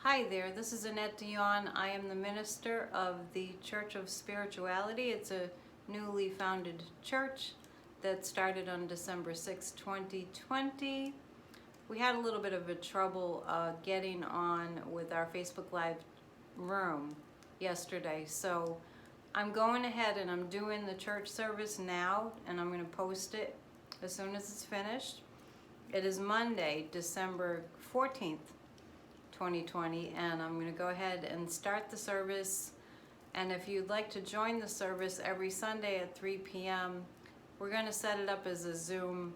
Hi there, this is Annette Dion. I am the minister of the Church of Spirituality. It's a newly founded church that started on December 6, 2020. We had a little bit of a trouble getting on with our Facebook Live room yesterday, so I'm going ahead and I'm doing the church service now, and I'm going to post it as soon as it's finished. It is Monday, December 14th. 2020, and I'm going to go ahead and start the service. And if you'd like to join the service every Sunday at 3 p.m., we're going to set it up as a Zoom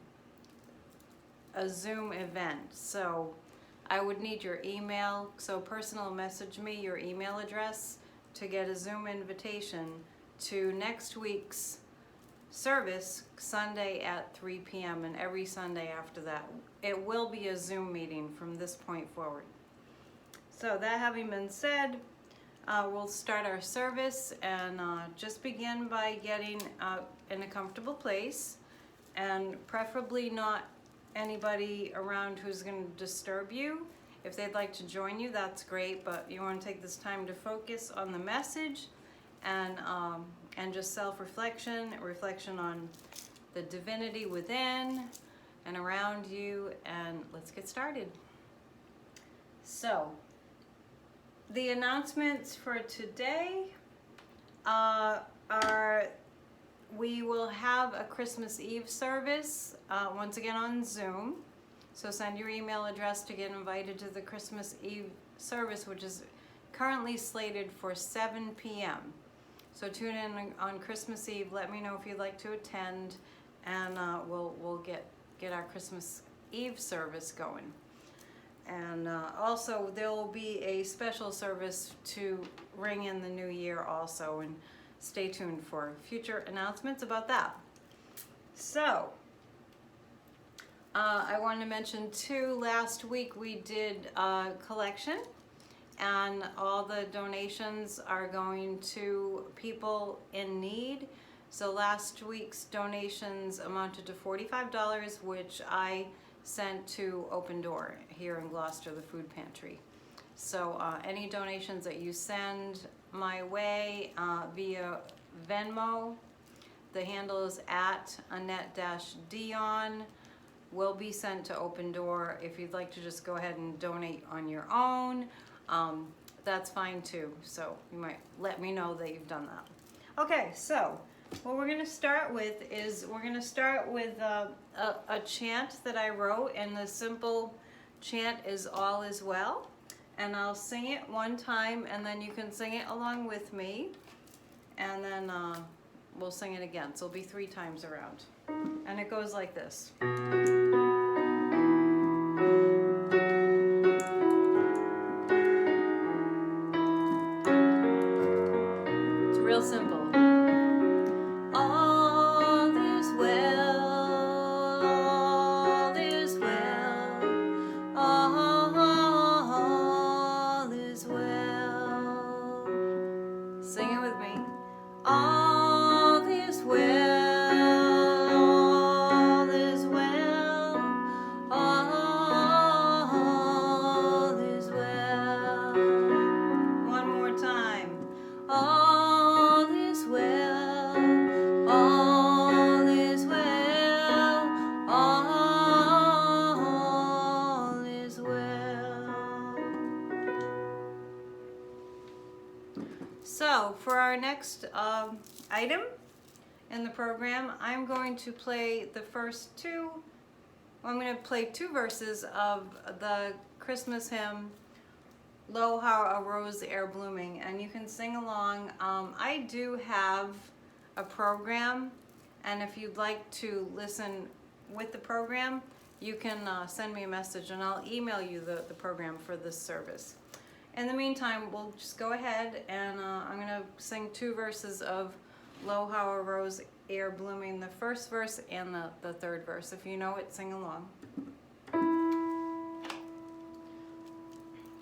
event. So I would need your email, so personal message me your email address to get a Zoom invitation to next week's service, Sunday at 3 p.m. and every Sunday after that. It will be a Zoom meeting from this point forward. So that having been said, we'll start our service, and just begin by getting in a comfortable place, and preferably not anybody around who's going to disturb you. If they'd like to join you, that's great, but you want to take this time to focus on the message and just self-reflection, reflection on the divinity within and around you, and let's get started. So, the announcements for today are we will have a Christmas Eve service once again on Zoom. So send your email address to get invited to the Christmas Eve service, which is currently slated for 7 p.m. So tune in on Christmas Eve. Let me know if you'd like to attend, and we'll get our Christmas Eve service going. And also there will be a special service to ring in the new year also, and stay tuned for future announcements about that. So I wanted to mention too, last week we did a collection, and all the donations are going to people in need. So last week's donations amounted to $45, which I sent to Open Door here in Gloucester, the food pantry. So any donations that you send my way via Venmo, the handle is at Annette-Dion, will be sent to Open Door. If you'd like to just go ahead and donate on your own, that's fine too. So you might let me know that you've done that. Okay, so what we're going to start with is a chant that I wrote, and the simple chant is All Is Well. And I'll sing it one time, and then you can sing it along with me, and then we'll sing it again. So it'll be 3 times around. And it goes like this. It's real simple. So for our next item in the program, I'm going to play the first 2. I'm going to play 2 verses of the Christmas hymn, Lo, How a Rose Ere Blooming, and you can sing along. I do have a program, and if you'd like to listen with the program, you can send me a message, and I'll email you the program for this service. In the meantime, we'll just go ahead, and I'm going to sing 2 verses of Lo, How a Rose Ere Blooming, the first verse and the third verse. If you know it, sing along.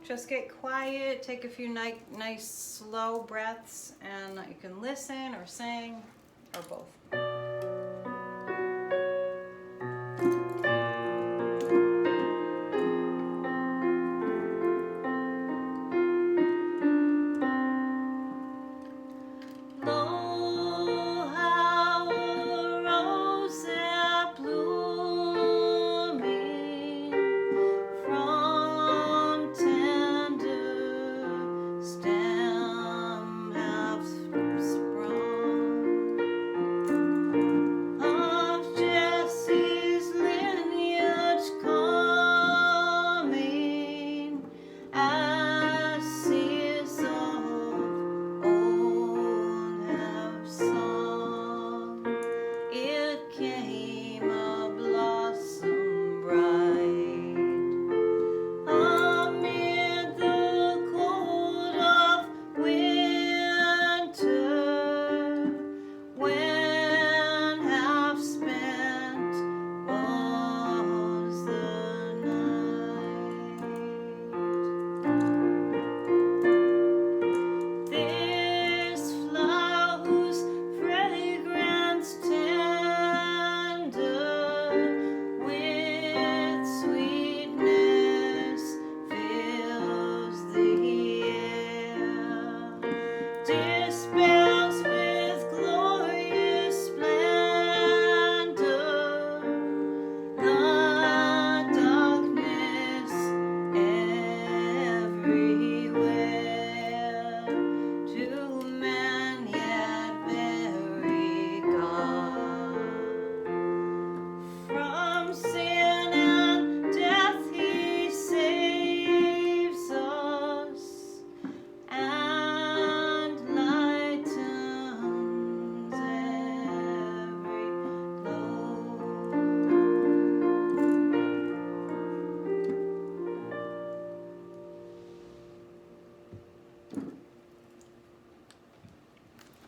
Just get quiet, take a few nice slow breaths, and you can listen or sing or both.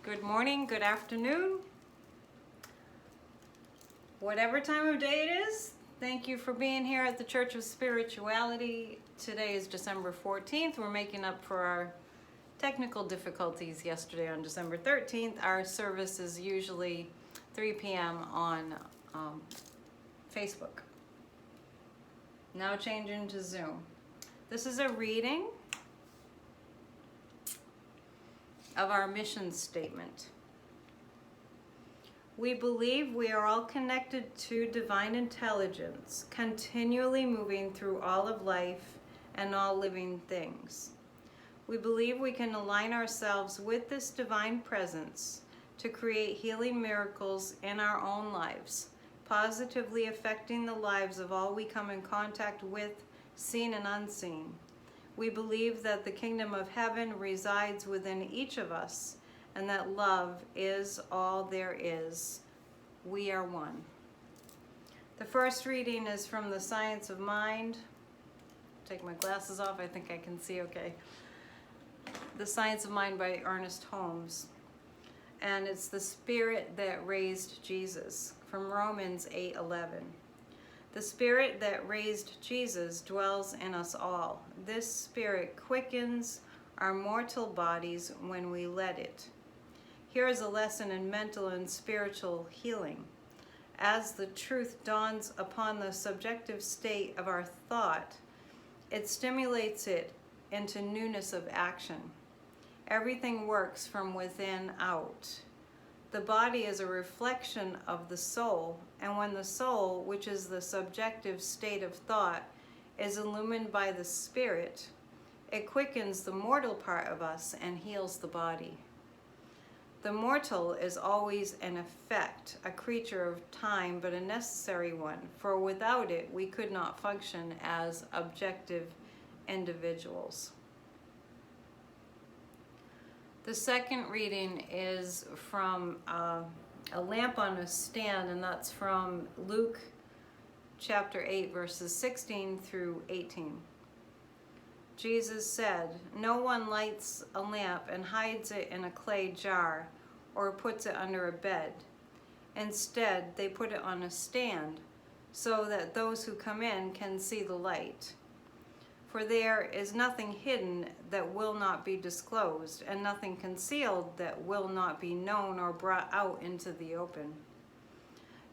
good morning, good afternoon, whatever time of day it is. Thank you for being here at the Church of Spirituality. Today is December 14th. We're making up for our technical difficulties yesterday on December 13th. Our service is usually 3 p.m. on Facebook. Now changing to Zoom. This is a reading of our mission statement. We believe we are all connected to divine intelligence, continually moving through all of life and all living things. We believe we can align ourselves with this divine presence to create healing miracles in our own lives, positively affecting the lives of all we come in contact with, seen and unseen. We believe that the kingdom of heaven resides within each of us and that love is all there is. We are one. The first reading is from The Science of Mind. Take my glasses off, I think I can see okay. The Science of Mind by Ernest Holmes. And it's the spirit that raised Jesus, from Romans 8:11. The spirit that raised Jesus dwells in us all. This spirit quickens our mortal bodies when we let it. Here is a lesson in mental and spiritual healing. As the truth dawns upon the subjective state of our thought, it stimulates it into newness of action. Everything works from within out. The body is a reflection of the soul, and when the soul, which is the subjective state of thought, is illumined by the spirit, it quickens the mortal part of us and heals the body. The mortal is always an effect, a creature of time, but a necessary one, for without it we could not function as objective individuals. The second reading is from A Lamp on a Stand, and that's from Luke chapter 8, verses 16 through 18. Jesus said, "No one lights a lamp and hides it in a clay jar or puts it under a bed. Instead, they put it on a stand so that those who come in can see the light. For there is nothing hidden that will not be disclosed, and nothing concealed that will not be known or brought out into the open.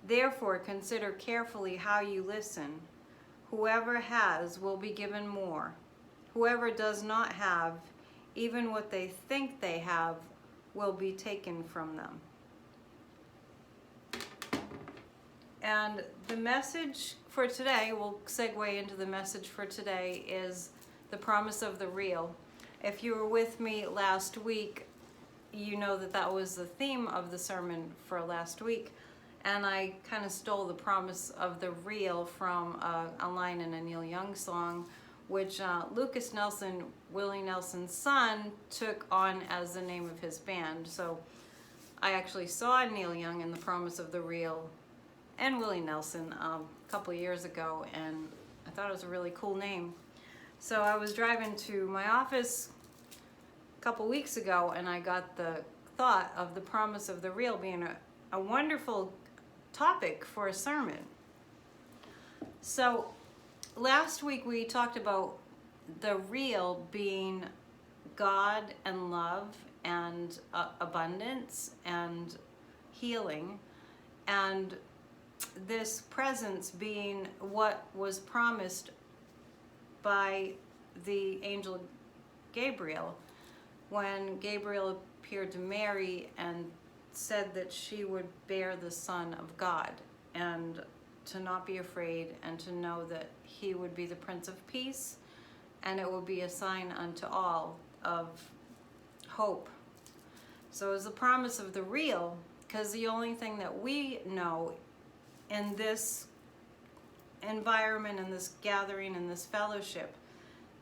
Therefore, consider carefully how you listen. Whoever has will be given more. Whoever does not have, even what they think they have, will be taken from them." And the message for today, we'll segue into the message for today, is the promise of the real. If you were with me last week, you know that that was the theme of the sermon for last week. And I kind of stole the promise of the real from a line in a Neil Young song, which Lucas Nelson, Willie Nelson's son, took on as the name of his band. So I actually saw Neil Young in The Promise of the Real and Willie Nelson a couple of years ago, and I thought it was a really cool name. So I was driving to my office a couple weeks ago, and I got the thought of the promise of the real being a wonderful topic for a sermon. So last week we talked about the real being God and love and abundance and healing, and this presence being what was promised by the angel Gabriel when Gabriel appeared to Mary and said that she would bear the Son of God, and to not be afraid, and to know that he would be the Prince of Peace, and it would be a sign unto all of hope. So it's the promise of the real, because the only thing that we know in this environment, in this gathering, in this fellowship,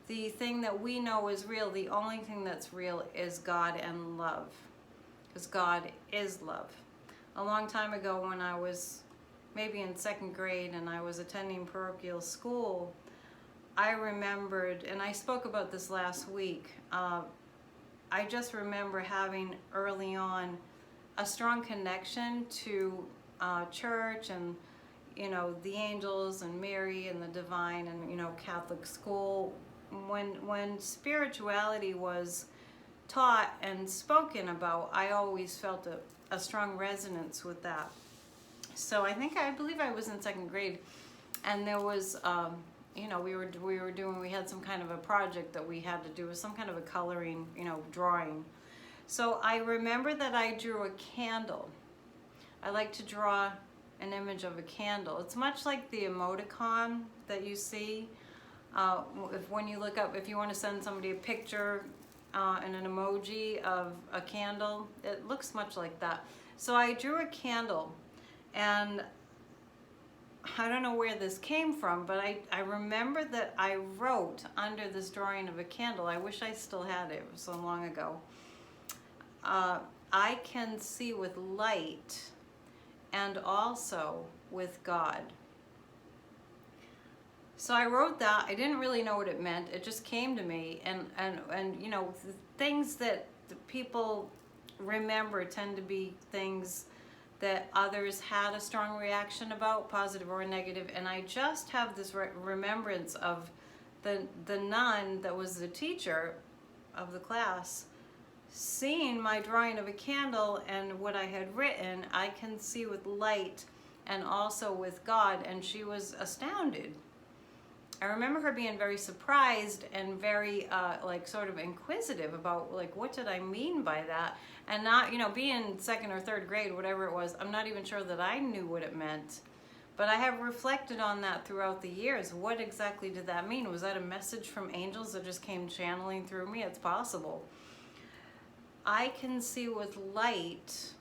the thing that we know is real, the only thing that's real is God and love, because God is love. A long time ago, when I was maybe in second grade and I was attending parochial school, I remembered, and I spoke about this last week, I just remember having early on a strong connection to church and, you know, the angels and Mary and the divine and, you know, Catholic school. When spirituality was taught and spoken about, I always felt a strong resonance with that. So I believe I was in second grade, and there was, you know, we had some kind of a project that we had to do, some kind of a coloring, you know, drawing. So I remember that I drew a candle. I like to draw an image of a candle. It's much like the emoticon that you see. When you look up, if you want to send somebody a picture and an emoji of a candle, it looks much like that. So I drew a candle, and I don't know where this came from, but I remember that I wrote under this drawing of a candle, I wish I still had it, it was so long ago, I can see with light and also with God. So I wrote that. I didn't really know what it meant. It just came to me, and you know, things that people remember tend to be things that others had a strong reaction about, positive or negative. And I just have this remembrance of the nun that was the teacher of the class seeing my drawing of a candle and what I had written. I can see with light and also with God, and she was astounded. I remember her being very surprised and very like sort of inquisitive about like, what did I mean by that? And not, you know, being second or third grade, whatever it was, I'm not even sure that I knew what it meant. But I have reflected on that throughout the years. What exactly did that mean? Was that a message from angels that just came channeling through me? It's possible. I can see with light,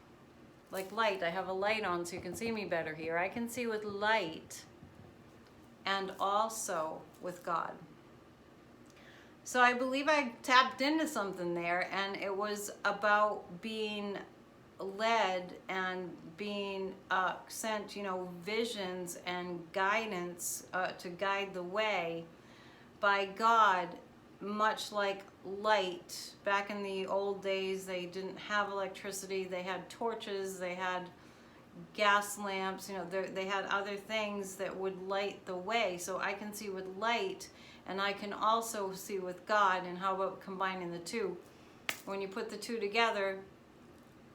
like light, I have a light on so you can see me better here. I can see with light and also with God. So I believe I tapped into something there, and it was about being led and being sent, you know, visions and guidance to guide the way by God, much like light. Back in the old days, they didn't have electricity. They had torches, they had gas lamps, you know, they had other things that would light the way. So I can see with light, and I can also see with God. And how about combining the two? When you put the two together,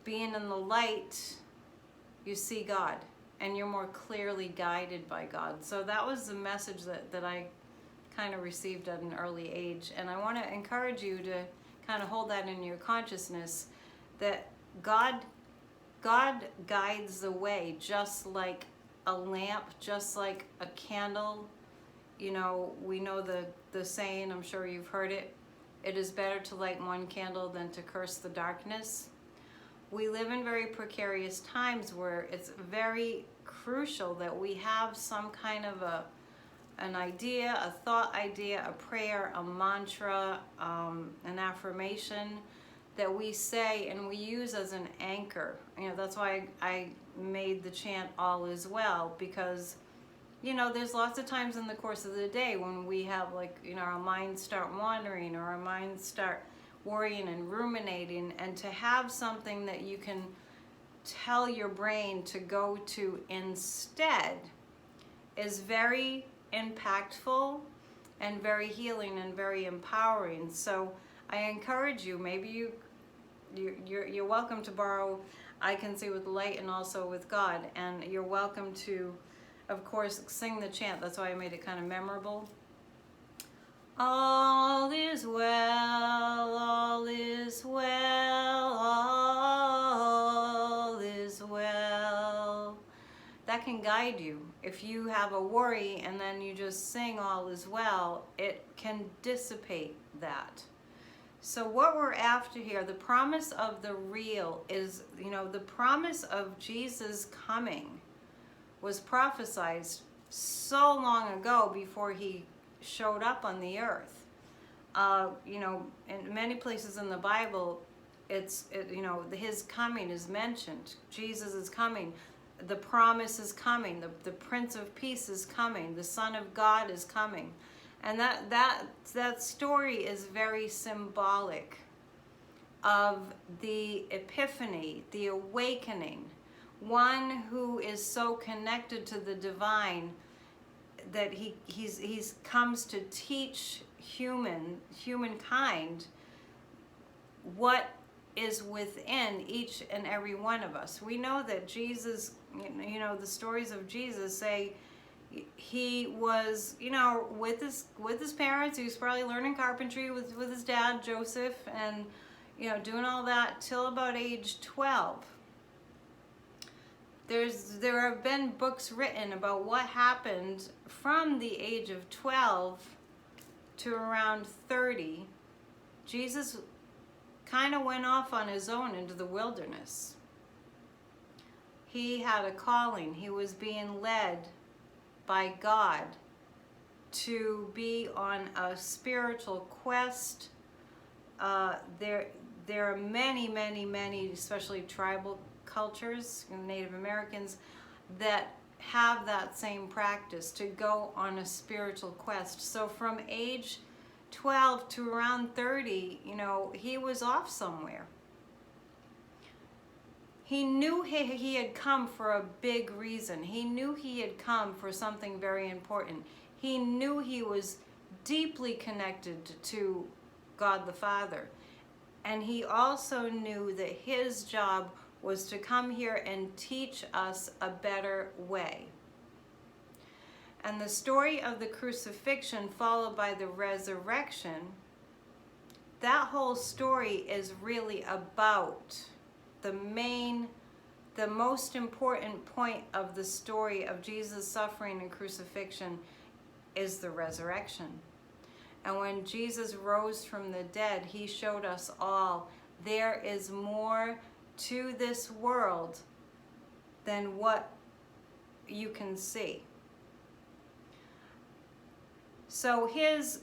being in the light, you see God, and you're more clearly guided by God. So that was the message that I kind of received at an early age. And I want to encourage you to kind of hold that in your consciousness, that God guides the way, just like a lamp, just like a candle. You know, we know the saying, I'm sure you've heard it, it is better to light one candle than to curse the darkness. We live in very precarious times where it's very crucial that we have some kind of an idea, a thought idea, a prayer, a mantra, an affirmation that we say and we use as an anchor. You know, that's why I made the chant All Is Well, because, you know, there's lots of times in the course of the day when we have, like, you know, our minds start wandering or our minds start worrying and ruminating, and to have something that you can tell your brain to go to instead is very impactful and very healing and very empowering. So I encourage you, maybe you're welcome to borrow I Can See with Light and also with God, and you're welcome to, of course, sing the chant. That's why I made it kind of memorable. All is well, all is well, all is well. That can guide you. If you have a worry and then you just sing all is well, it can dissipate that. So what we're after here, the promise of the real is, you know, the promise of Jesus coming was prophesied so long ago before he showed up on the earth. You know, in many places in the Bible, you know, his coming is mentioned. Jesus is coming. The promise is coming. The Prince of Peace is coming. The Son of God is coming. And that story is very symbolic. of the epiphany, the awakening, one who is so connected to the divine that he's comes to teach humankind what is within each and every one of us. We know that Jesus, the stories of Jesus say he was, with his parents. He was probably learning carpentry with his dad, Joseph, and, doing all that till about age 12. There have been books written about what happened from the age of 12 to around 30. Jesus kind of went off on his own into the wilderness. He had a calling. He was being led by God to be on a spiritual quest. There are many, especially tribal cultures, Native Americans, that have that same practice, to go on a spiritual quest. So from age 12 to around 30, he was off somewhere. He knew he had come for a big reason. He knew he had come for something very important. He knew he was deeply connected to God the Father. And he also knew that his job was to come here and teach us a better way. And the story of the crucifixion followed by the resurrection, that whole story is really about the most important point of the story of Jesus' suffering and crucifixion is the resurrection. And when Jesus rose from the dead, he showed us all there is more to this world than what you can see. So his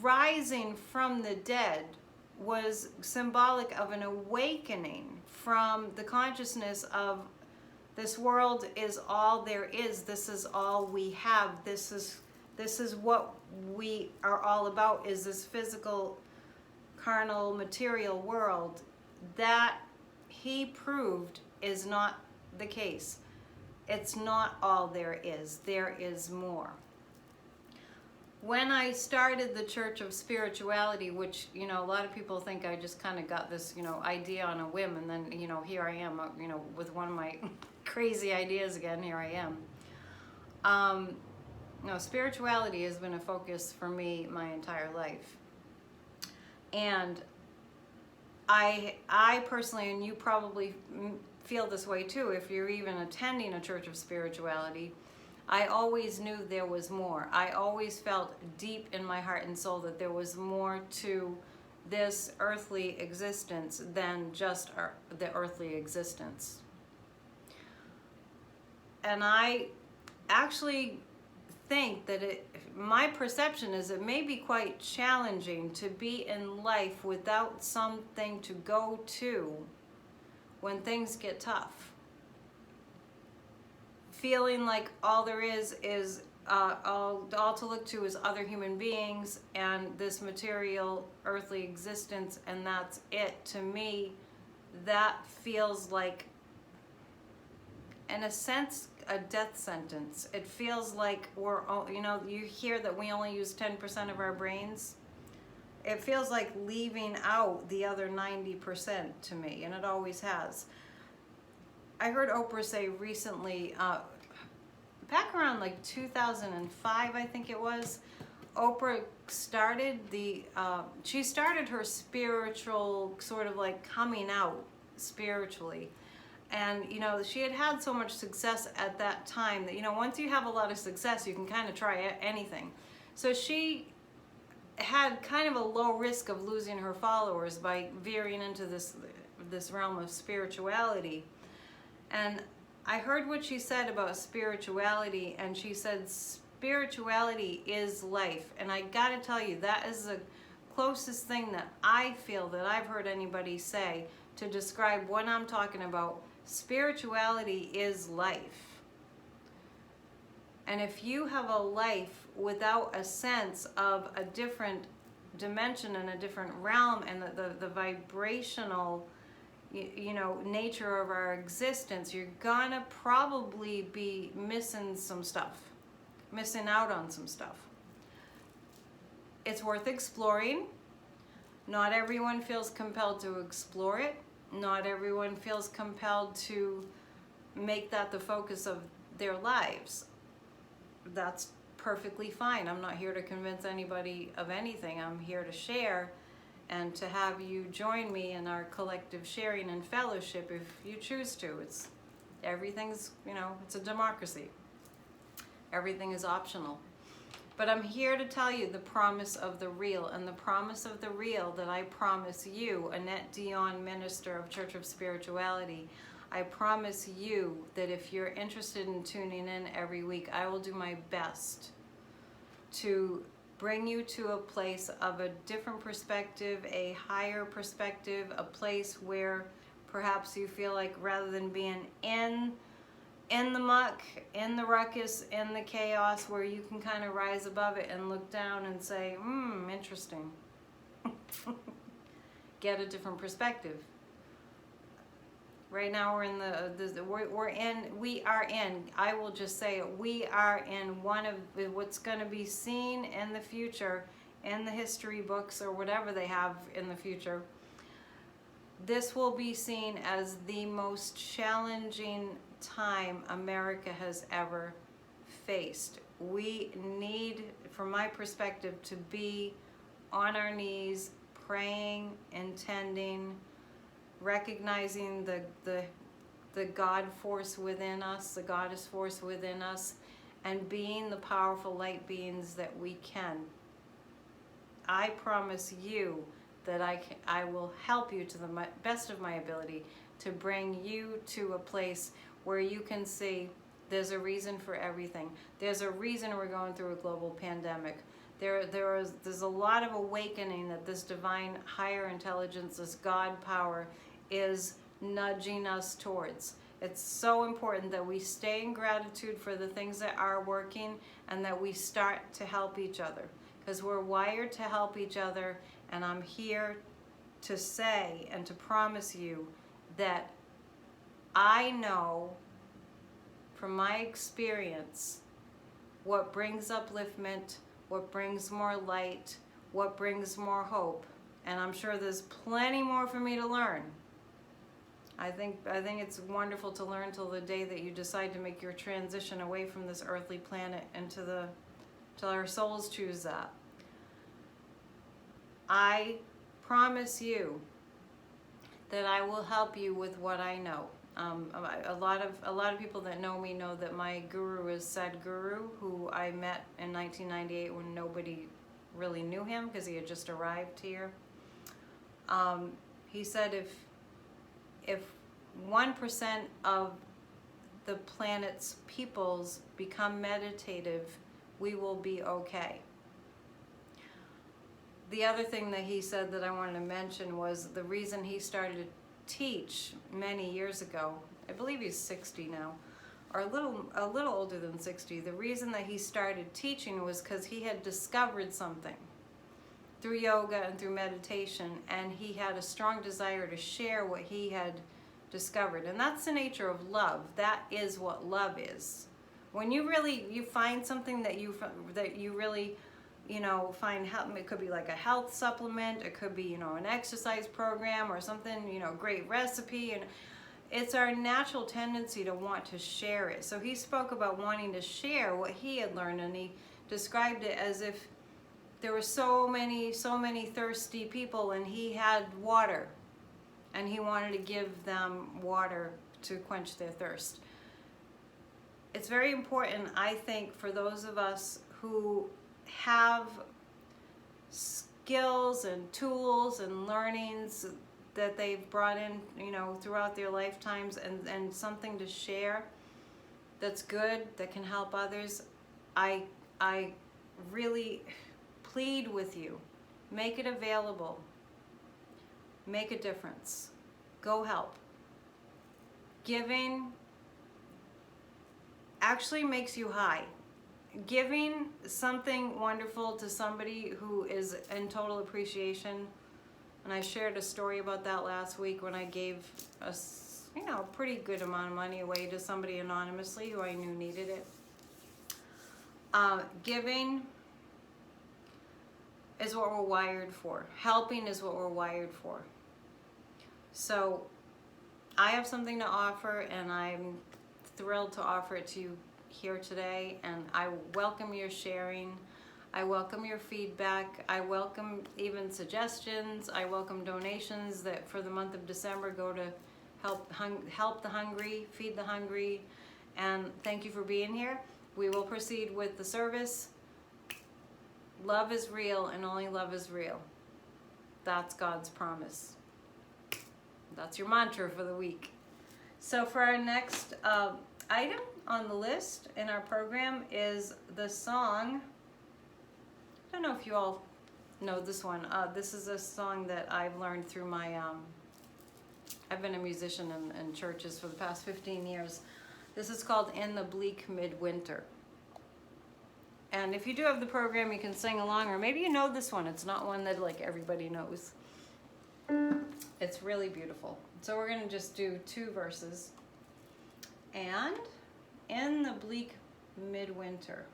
rising from the dead was symbolic of an awakening from the consciousness of this world is all there is. This is all we have. This is what we are all about, is this physical, carnal, material world. That he proved is not the case. It's not all there is. There is more. When I started the Church of Spirituality, which, a lot of people think I just kind of got this, idea on a whim, and then, here I am, with one of my crazy ideas again, here I am. No, spirituality has been a focus for me my entire life. And I personally, and you probably feel this way too, if you're even attending a Church of Spirituality, I always knew there was more. I always felt deep in my heart and soul that there was more to this earthly existence than just the earthly existence. And I actually think that my perception is it may be quite challenging to be in life without something to go to when things get tough. Feeling like all there is all to look to is other human beings and this material earthly existence, and that's it. To me, that feels like, in a sense, a death sentence. It feels like we're all, you hear that we only use 10% of our brains. It feels like leaving out the other 90% to me, and it always has. I heard Oprah say recently, back around like 2005, I think it was, Oprah started she started her spiritual sort of like coming out spiritually. And, she had so much success at that time that, once you have a lot of success, you can kind of try anything. So she had kind of a low risk of losing her followers by veering into this realm of spirituality. And I heard what she said about spirituality, and she said spirituality is life. And I gotta tell you, that is the closest thing that I feel that I've heard anybody say to describe what I'm talking about. Spirituality is life. And if you have a life without a sense of a different dimension and a different realm, and the vibrational nature of our existence, you're gonna probably be missing out on some stuff. It's worth exploring. Not everyone feels compelled to explore it. Not everyone feels compelled to make that the focus of their lives. That's perfectly fine. I'm not here to convince anybody of anything. I'm here to share and to have you join me in our collective sharing and fellowship if you choose to. Everything's, it's a democracy. Everything is optional. But I'm here to tell you the promise of the real, and the promise of the real that I promise you, Annette Dion, minister of Church of Spirituality, I promise you that if you're interested in tuning in every week, I will do my best to bring you to a place of a different perspective, a higher perspective, a place where perhaps you feel like rather than being in the muck, in the ruckus, in the chaos, where you can kind of rise above it and look down and say, interesting. Get a different perspective. Right now we're in I will just say it, we are in one of what's going to be seen in the future, in the history books or whatever they have in the future. This will be seen as the most challenging time America has ever faced. We need, from my perspective, to be on our knees, praying, intending, recognizing the God force within us, the goddess force within us, and being the powerful light beings that we can. I promise you that I will help you to the best of my ability to bring you to a place where you can see there's a reason for everything. There's a reason we're going through a global pandemic. There's a lot of awakening that this divine higher intelligence, this God power, is nudging us towards. It's so important that we stay in gratitude for the things that are working and that we start to help each other, because we're wired to help each other. And I'm here to say and to promise you that I know from my experience what brings upliftment, what brings more light, what brings more hope. And I'm sure there's plenty more for me to learn. I think it's wonderful to learn till the day that you decide to make your transition away from this earthly planet and till our souls choose that. I promise you that I will help you with what I know. A lot of people that know me know that my guru is Sadhguru, who I met in 1998 when nobody really knew him because he had just arrived here. He said if 1% of the planet's peoples become meditative, we will be okay. The other thing that he said that I wanted to mention was the reason he started to teach many years ago. I believe he's 60 now, or a little older than 60. The reason that he started teaching was because he had discovered something through yoga and through meditation, and he had a strong desire to share what he had discovered. And that's the nature of love. That is what love is. When you find something that you really find help. It could be like a health supplement, it could be an exercise program or something, great recipe, and it's our natural tendency to want to share it. So he spoke about wanting to share what he had learned, and he described it as if there were so many thirsty people, and he had water, and he wanted to give them water to quench their thirst. It's very important, I think, for those of us who have skills and tools and learnings that they've brought in, throughout their lifetimes, and something to share that's good, that can help others. I really plead with you, make it available, make a difference, go help. Giving actually makes you high. giving something wonderful to somebody who is in total appreciation. And I shared a story about that last week when I gave a pretty good amount of money away to somebody anonymously who I knew needed it. Giving is what we're wired for. Helping is what we're wired for. So I have something to offer, and I'm thrilled to offer it to you here today. And I welcome your sharing. I welcome your feedback. I welcome even suggestions. I welcome donations that for the month of December go to help the hungry, feed the hungry. And thank you for being here. We will proceed with the service. Love is real, and only love is real. That's God's promise. That's your mantra for the week. So for our next item on the list in our program is the song. I don't know if you all know this one. This is a song that I've learned through my, I've been a musician in churches for the past 15 years. This is called In the Bleak Mid-Winter. And if you do have the program, you can sing along, or maybe you know this one. It's not one that like everybody knows. It's really beautiful. So we're gonna just do 2 verses. And in the bleak midwinter.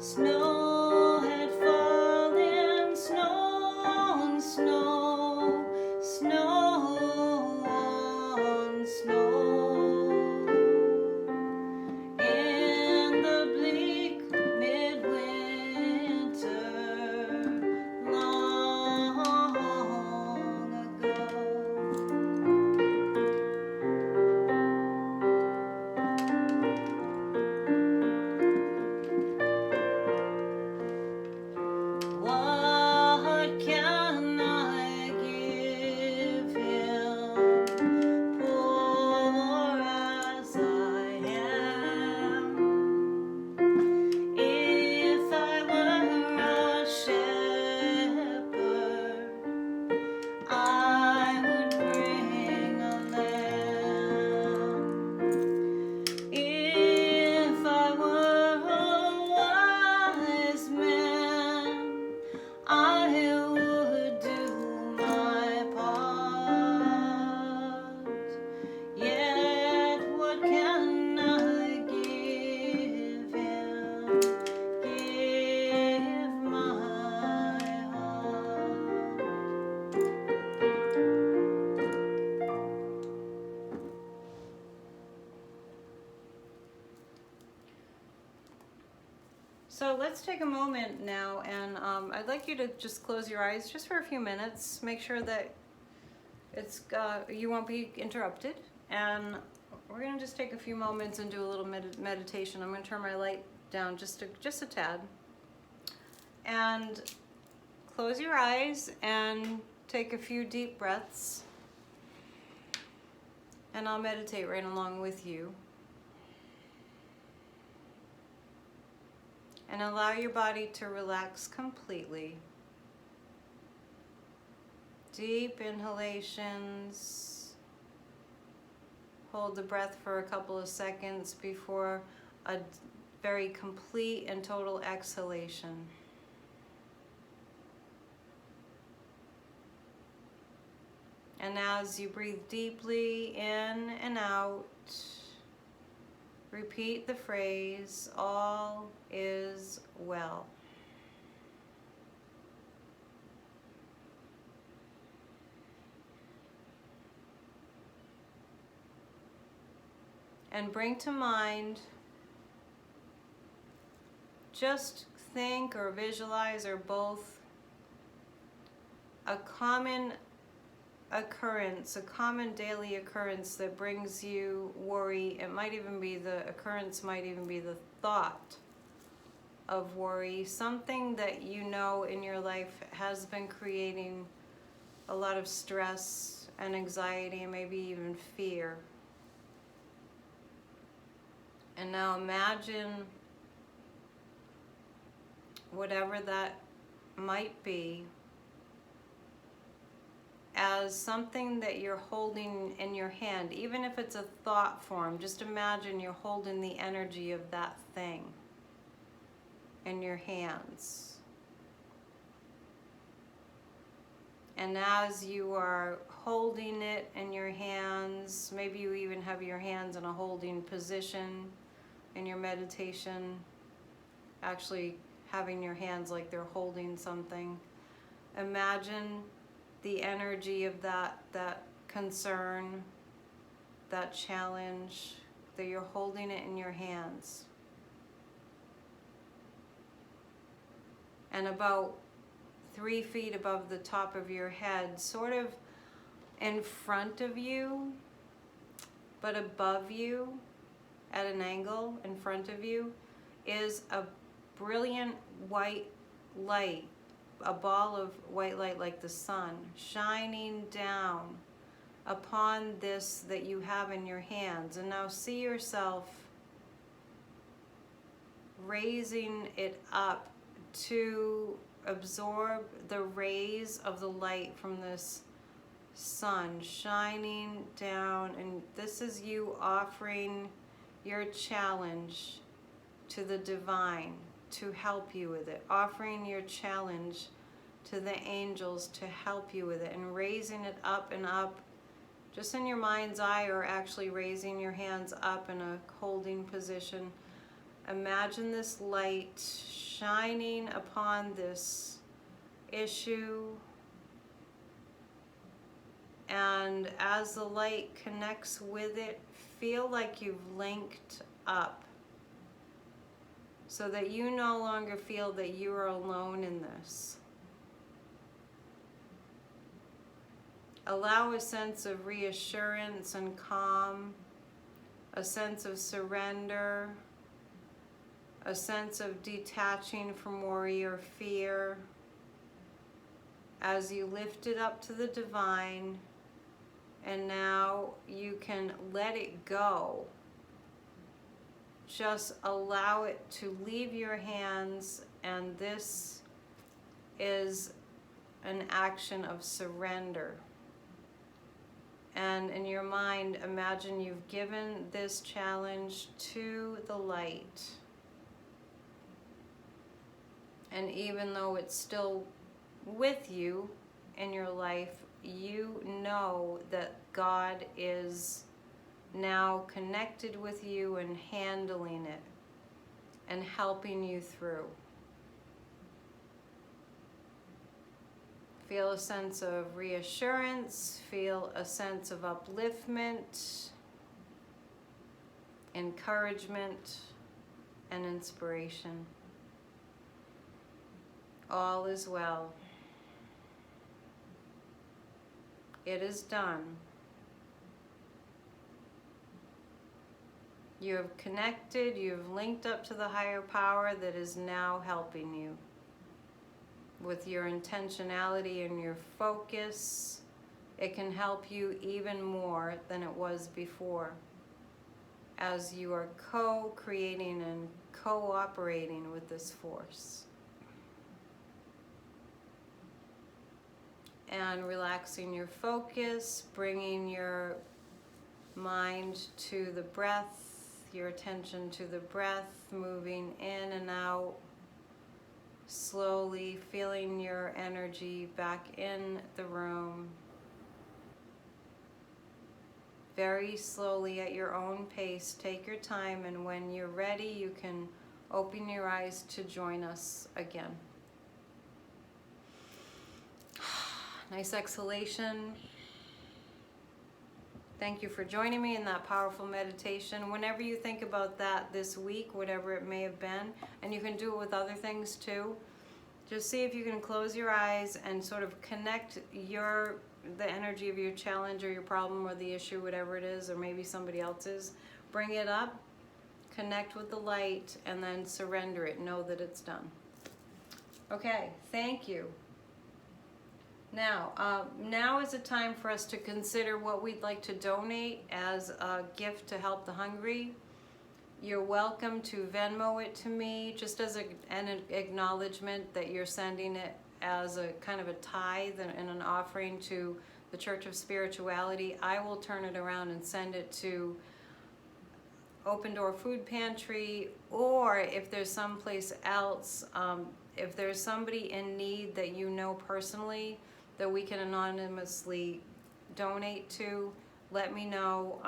Snow had fallen, snow on snow, snow on snow. In the bleak midwinter, long ago. What can I give him, poor as I am? If I were a shepherd, I would bring a lamb. If I were a wise man, I would do my part. Yet what can I give him? Give my heart. So let's take a moment now, and I'd like you to just close your eyes just for a few minutes. Make sure that it's you won't be interrupted, and we're gonna just take a few moments and do a little meditation. I'm gonna turn my light down just a tad, and close your eyes and take a few deep breaths, and I'll meditate right along with you. And allow your body to relax completely. Deep inhalations. Hold the breath for a couple of seconds before a very complete and total exhalation. And as you breathe deeply in and out, repeat the phrase, all is well. And bring to mind, just think or visualize or both a common occurrence, a common daily occurrence that brings you worry. It might even be the occurrence, might even be the thought of worry, something that you know in your life has been creating a lot of stress and anxiety and maybe even fear. And now imagine whatever that might be as something that you're holding in your hand. Even if it's a thought form, just imagine you're holding the energy of that thing in your hands. And as you are holding it in your hands, maybe you even have your hands in a holding position in your meditation, actually having your hands like they're holding something. Imagine the energy of that concern, that challenge, that you're holding it in your hands. And about 3 feet above the top of your head, sort of in front of you, but above you, at an angle in front of you, is a brilliant white light, a ball of white light like the sun, shining down upon this that you have in your hands. And now see yourself raising it up to absorb the rays of the light from this sun shining down. And this is you offering your challenge to the divine to help you with it, offering your challenge to the angels to help you with it, and raising it up and up just in your mind's eye, or actually raising your hands up in a holding position. Imagine this light shining upon this issue, and as the light connects with it, feel like you've linked up, so that you no longer feel that you are alone in this. Allow a sense of reassurance and calm, a sense of surrender, a sense of detaching from worry or fear as you lift it up to the divine. And now you can let it go. Just allow it to leave your hands, and this is an action of surrender. And in your mind, imagine you've given this challenge to the light. And even though it's still with you in your life, you know that God is now connected with you and handling it and helping you through. Feel a sense of reassurance, feel a sense of upliftment, encouragement, and inspiration. All is well. It is done. You have connected, you have linked up to the higher power that is now helping you. With your intentionality and your focus, it can help you even more than it was before, as you are co-creating and cooperating with this force. And relaxing your focus, bringing your mind to the breath, your attention to the breath, moving in and out, slowly feeling your energy back in the room. Very slowly at your own pace, take your time, and when you're ready, you can open your eyes to join us again. Nice exhalation. Thank you for joining me in that powerful meditation. Whenever you think about that this week, whatever it may have been, and you can do it with other things too, Just see if you can close your eyes and sort of connect the energy of your challenge or your problem or the issue, whatever it is, or maybe somebody else's. Bring it up, connect with the light, and then surrender it. Know that it's done. Okay, thank you. Now is a time for us to consider what we'd like to donate as a gift to help the hungry. You're welcome to Venmo it to me, just as an acknowledgement that you're sending it as a kind of a tithe and an offering to the Church of Spirituality. I will turn it around and send it to Open Door Food Pantry, or if there's someplace else, if there's somebody in need that you know personally that we can anonymously donate to, let me know.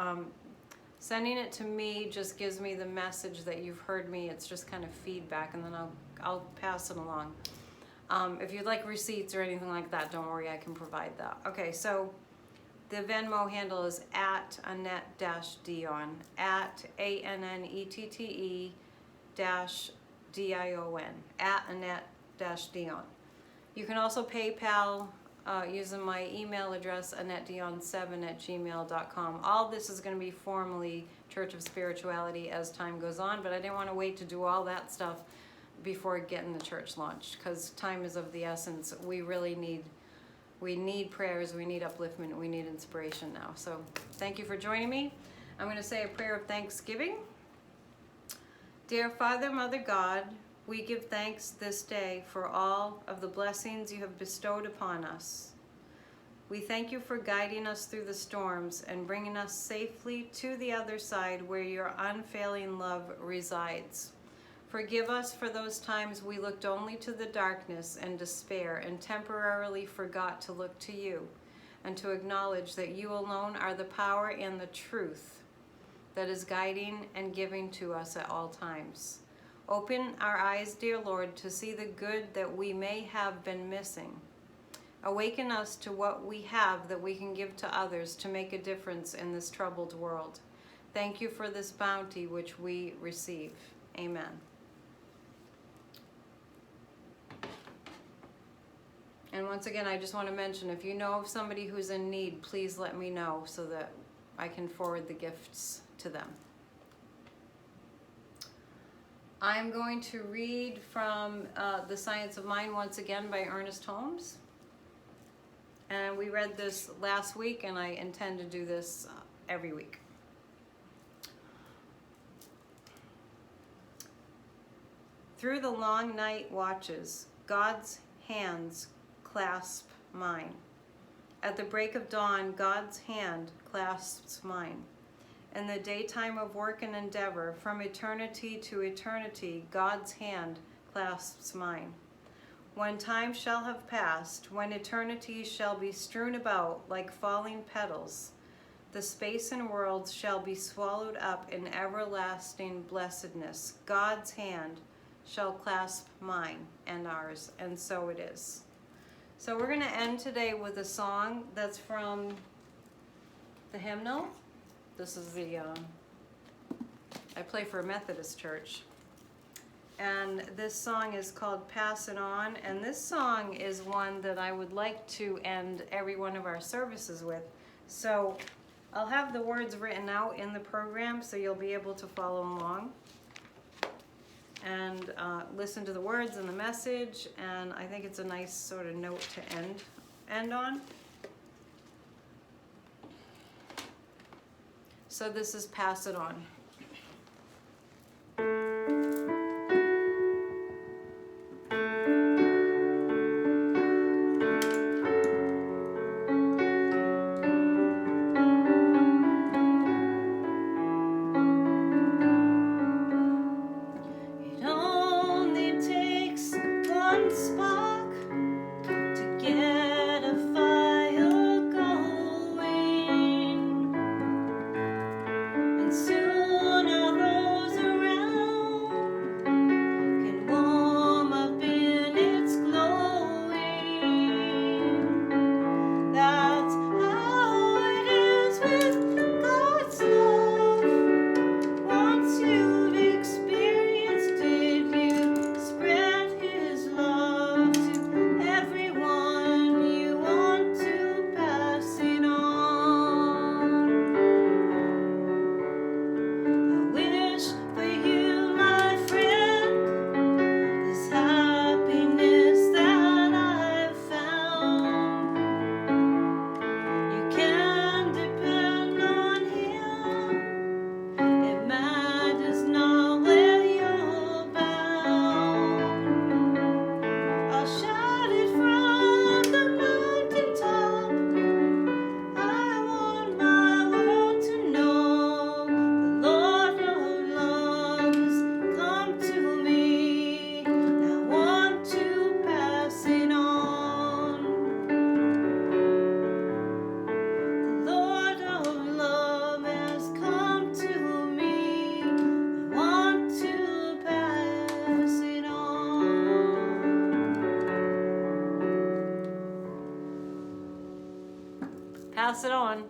Sending it to me just gives me the message that you've heard me. It's just kind of feedback, and then I'll pass it along. If you'd like receipts or anything like that, don't worry, I can provide that. Okay, so the Venmo handle is at Annette-Dion, at ANNETTE-DION, at Annette-Dion. You can also PayPal using my email address, AnnetteDion7@gmail.com. All this is going to be formally Church of Spirituality as time goes on, but I didn't want to wait to do all that stuff before getting the church launched, because time is of the essence. We need prayers, we need upliftment, we need inspiration now. So thank you for joining me. I'm going to say a prayer of thanksgiving. Dear Father, Mother God, we give thanks this day for all of the blessings you have bestowed upon us. We thank you for guiding us through the storms and bringing us safely to the other side where your unfailing love resides. Forgive us for those times we looked only to the darkness and despair and temporarily forgot to look to you and to acknowledge that you alone are the power and the truth that is guiding and giving to us at all times. Open our eyes, dear Lord, to see the good that we may have been missing. Awaken us to what we have that we can give to others to make a difference in this troubled world. Thank you for this bounty which we receive. Amen. And once again, I just want to mention, if you know of somebody who's in need, please let me know so that I can forward the gifts to them. I'm going to read from The Science of Mind once again by Ernest Holmes. And we read this last week, and I intend to do this every week. Through the long night watches, God's hands clasp mine. At the break of dawn, God's hand clasps mine. In the daytime of work and endeavor, from eternity to eternity, God's hand clasps mine. When time shall have passed, when eternity shall be strewn about like falling petals, the space and worlds shall be swallowed up in everlasting blessedness. God's hand shall clasp mine and ours, and so it is. So we're going to end today with a song that's from the hymnal. This is I play for a Methodist church. And this song is called Pass It On. And this song is one that I would like to end every one of our services with. So I'll have the words written out in the program so you'll be able to follow along and listen to the words and the message. And I think it's a nice sort of note to end on. So this is Pass It On. It only takes one spark to get a fire going, and soon pass it on.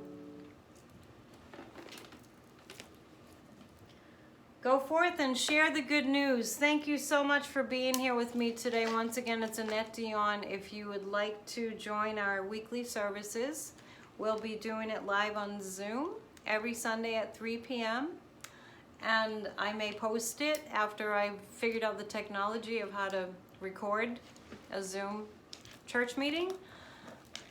Go forth and share the good news. Thank you so much for being here with me today. Once again, it's Annette Dion. If you would like to join our weekly services, we'll be doing it live on Zoom every Sunday at 3 p.m. And I may post it after I've figured out the technology of how to record a Zoom church meeting.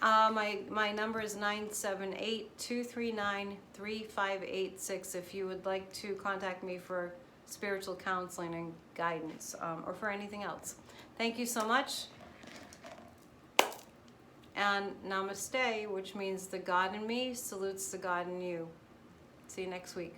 My number is 978-239-3586 if you would like to contact me for spiritual counseling and guidance, or for anything else. Thank you so much. And namaste, which means the God in me salutes the God in you. See you next week.